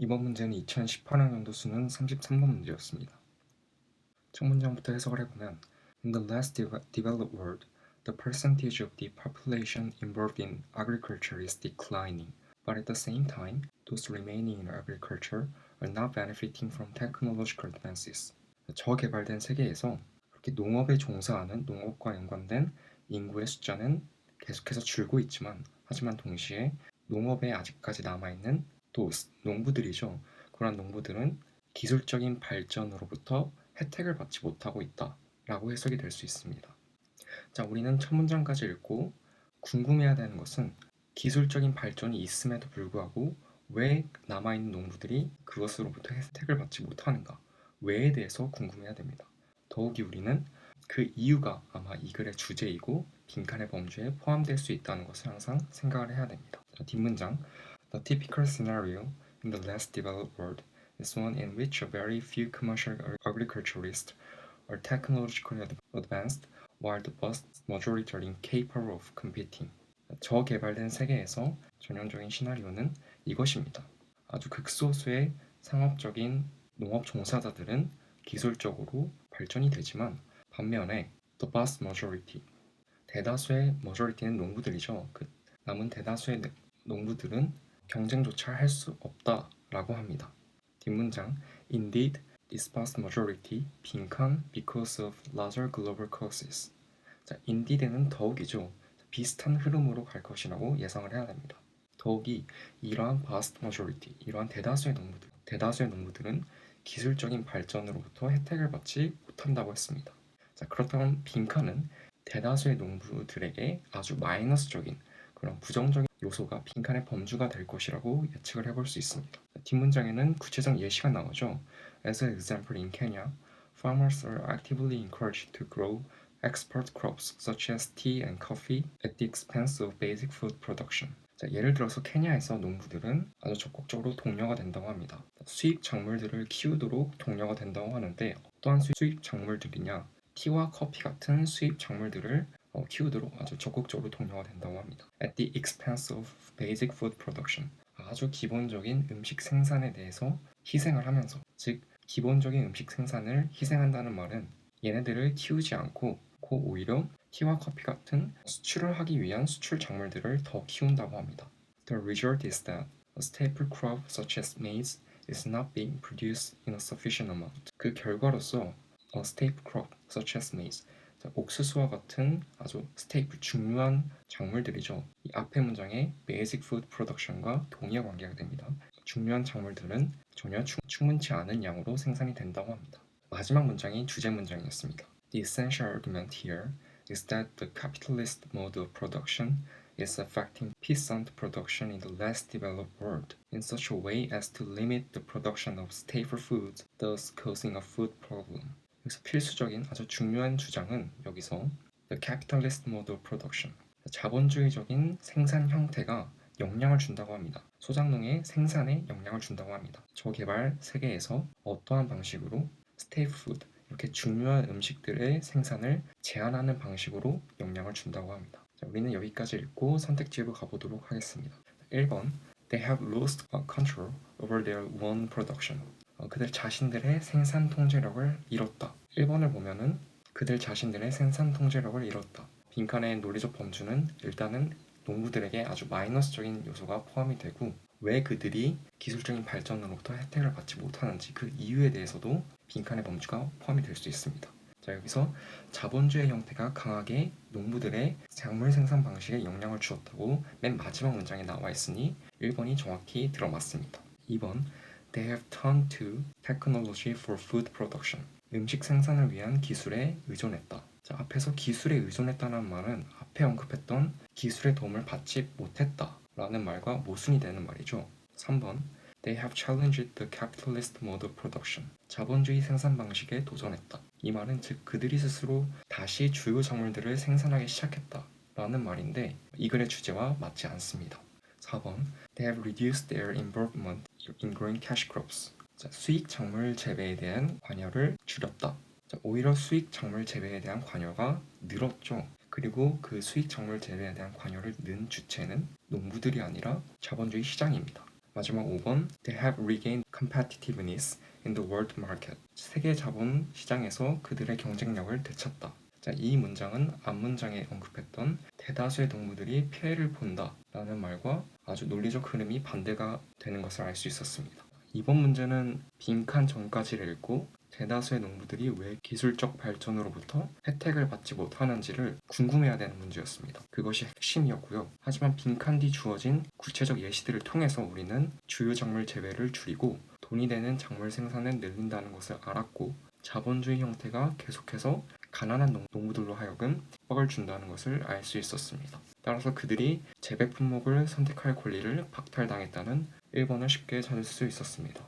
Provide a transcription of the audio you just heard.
이번 문제는 2018학년도 수능 33번 문제였습니다. 첫 문장부터 해석을 해보면 In the less developed world, the percentage of the population involved in agriculture is declining, but at the same time, those remaining in agriculture are not benefiting from technological advances. 저개발된 세계에서 그렇게 농업에 종사하는 농업과 연관된 인구의 숫자는 계속해서 줄고 있지만 하지만 동시에 농업에 아직까지 남아있는 또 농부들이죠. 그러한 농부들은 기술적인 발전으로부터 혜택을 받지 못하고 있다라고 해석이 될 수 있습니다. 자, 우리는 첫 문장까지 읽고 궁금해야 되는 것은 기술적인 발전이 있음에도 불구하고 왜 남아있는 농부들이 그것으로부터 혜택을 받지 못하는가? 왜에 대해서 궁금해야 됩니다. 더욱이 우리는 그 이유가 아마 이 글의 주제이고 빈칸의 범주에 포함될 수 있다는 것을 항상 생각을 해야 됩니다. 자, 뒷문장 The typical scenario in the less developed world is one in which a very few commercial agriculturists are technologically advanced while the vast majority are incapable of competing. 저개발된 세계에서 전형적인 시나리오는 이것입니다. 아주 극소수의 상업적인 농업 종사자들은 기술적으로 발전이 되지만 반면에 the vast majority, 대다수의 majority는 농부들이죠. 그 남은 대다수의 농부들은 경쟁조차 할 수 없다라고 합니다. 뒷문장 Indeed, this vast majority 빈칸 because of larger global causes. 자, indeed에는 더욱이죠. 비슷한 흐름으로 갈 것이라고 예상을 해야 됩니다. 더욱이 이러한 vast majority, 이러한 대다수의 농부들은 기술적인 발전으로부터 혜택을 받지 못한다고 했습니다. 자, 그렇다면 빈칸은 대다수의 농부들에게 아주 마이너스적인 그런 부정적인 요소가 빈칸의 범주가 될 것이라고 예측을 해볼 수 있습니다. 뒷문장에는 구체적 예시가 나오죠. As an example, in Kenya, farmers are actively encouraged to grow export crops such as tea and coffee at the expense of basic food production. 자, 예를 들어서 케냐에서 농부들은 아주 적극적으로 독려가 된다고 합니다. 수입 작물들을 키우도록 독려가 된다고 하는데 어떠한 수입 작물들이냐? 티와 커피 같은 수입 작물들을 키우도록 아주 적극적으로 독려가 된다고 합니다. At the expense of basic food production. 아주 기본적인 음식 생산에 대해서 희생을 하면서, 즉 기본적인 음식 생산을 희생한다는 말은 얘네들을 키우지 않고 오히려 티와 커피 같은 수출을 하기 위한 수출 작물들을 더 키운다고 합니다. The result is that a staple crop such as maize is not being produced in a sufficient amount. 그 결과로서 a staple crop such as maize, 옥수수와 같은 아주 스테이플 중요한 작물들이죠. 이 앞의 문장의 basic food production과 동의어 관계가 됩니다. 중요한 작물들은 전혀 충분치 않은 양으로 생산이 된다고 합니다. 마지막 문장이 주제 문장이었습니다. The essential argument here is that the capitalist mode of production is affecting peasant production in the less developed world in such a way as to limit the production of staple foods, thus causing a food problem. 여기서 필수적인 아주 중요한 주장은 여기서 the capitalist mode of production, 자본주의적인 생산 형태가 영향을 준다고 합니다. 소작농의 생산에 영향을 준다고 합니다. 저개발 세계에서 어떠한 방식으로 staple food, 이렇게 중요한 음식들의 생산을 제한하는 방식으로 영향을 준다고 합니다. 자, 우리는 여기까지 읽고 선택지로 가보도록 하겠습니다. 1번 They have lost control over their own production. 그들 자신들의 생산 통제력을 잃었다. 1번을 보면은 그들 자신들의 생산 통제력을 잃었다. 빈칸의 논리적 범주는 일단은 농부들에게 아주 마이너스적인 요소가 포함이 되고 왜 그들이 기술적인 발전으로부터 혜택을 받지 못하는지 그 이유에 대해서도 빈칸의 범주가 포함이 될 수 있습니다. 자, 여기서 자본주의 형태가 강하게 농부들의 작물 생산 방식에 영향을 주었다고 맨 마지막 문장에 나와 있으니 1번이 정확히 들어맞습니다. 2번 They have turned to technology for food production. 음식 생산을 위한 기술에 의존했다. 자, 앞에서 기술에 의존했다는 말은 앞에 언급했던 기술의 도움을 받지 못했다 라는 말과 모순이 되는 말이죠. 3번 They have challenged the capitalist mode of production. 자본주의 생산 방식에 도전했다. 이 말은 즉 그들이 스스로 다시 주요 작물들을 생산하기 시작했다 라는 말인데 이 글의 주제와 맞지 않습니다. 4번 They have reduced their involvement in growing cash crops. 자, 수익 작물 재배에 대한 관여를 줄였다. 자, 오히려 수익 작물 재배에 대한 관여가 늘었죠. 그리고 그 수익 작물 재배에 대한 관여를 는 주체는 농부들이 아니라 자본주의 시장입니다. 마지막 5번 They have regained competitiveness in the world market. 세계 자본 시장에서 그들의 경쟁력을 되찾다. 자, 이 문장은 앞문장에 언급했던 대다수의 동물들이 피해를 본다 라는 말과 아주 논리적 흐름이 반대가 되는 것을 알 수 있었습니다. 이번 문제는 빈칸 전까지를 읽고 대다수의 농부들이 왜 기술적 발전으로부터 혜택을 받지 못하는지를 궁금해야 되는 문제였습니다. 그것이 핵심이었고요. 하지만 빈칸 뒤 주어진 구체적 예시들을 통해서 우리는 주요 작물 재배를 줄이고 돈이 되는 작물 생산을 늘린다는 것을 알았고 자본주의 형태가 계속해서 가난한 농부들로 하여금 뻑을 준다는 것을 알 수 있었습니다. 따라서 그들이 재배 품목을 선택할 권리를 박탈당했다는 1번을 쉽게 찾을 수 있었습니다.